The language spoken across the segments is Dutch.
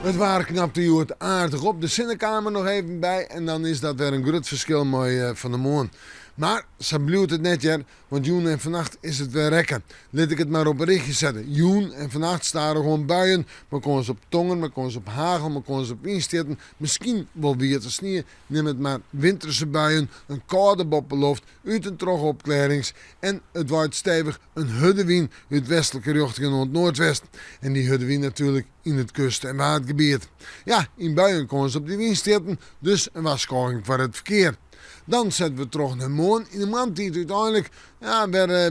Het waar knapte je het aardig op. De zinnenkamer nog even bij. En dan is dat weer een groot verschil mooi van de morgen. Maar ze blijft het net, ja, want joen en vannacht is het weer rekken. Laat ik het maar op een richtje zetten. Joen en vannacht staan er gewoon buien. Maar kon ze op tongen, maar kon ze op hagel, maar kon ze op institten. Misschien wel weer te sneeuw. Neem het maar winterse buien, een koude boppeloft, uit een trog opklarings. En het waait stevig een huddewien uit westelijke richting naar het noordwest. En die huddewien natuurlijk in het kust- en waardgebied. Ja, in buien kon ze op die wien zitten, dus een waarschuwing voor het verkeer. Dan zetten we terug naar morgen. In de maand die uiteindelijk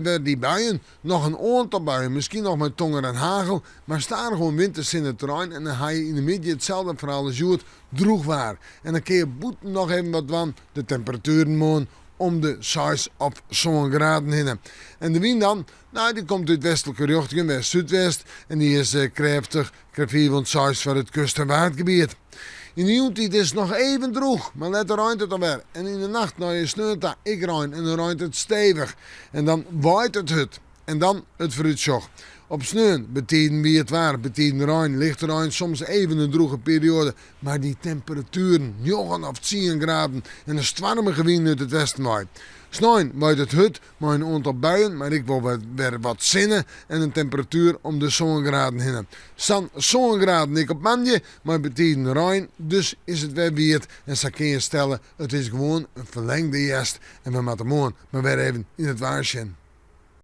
weer die buien. Nog een aantal buien. Misschien nog met tongen en hagel. Maar staan er gewoon winters in het terrein. En dan ga je in de midden hetzelfde verhaal als het droeg waar. En dan kun je boeten nog even wat van de temperaturen morgen om de 6 of zo'n graden heen. En de wind dan, die komt uit westelijke richting, west-zuidwest. En die is krachtig, krachtig van 6 voor het kust- en waardgebied. In de jontijd is het nog even droog, maar later ruint het alweer. En in de nacht, je sneeuwt dat ik ruin en dan ruint het stevig. En dan waait het hut. En dan het fruitsjoch. Op sneeuw betekent wie het waar, betekent ruin, lichte ruin, soms even een droge periode. Maar die temperaturen, 9 of 10 graden en een stormige wind uit het westen waait. Sneeuw waait het hut, maar een aantal buien, maar ik wil weer wat zinnen en een temperatuur om de zo'n graden heen. Stan zo'n graden ik op manje, maar betekent ruin, dus is het weer weerd. En zo kun je stellen, het is gewoon een verlengde jest. En we moeten morgen maar weer even in het waarschuwen.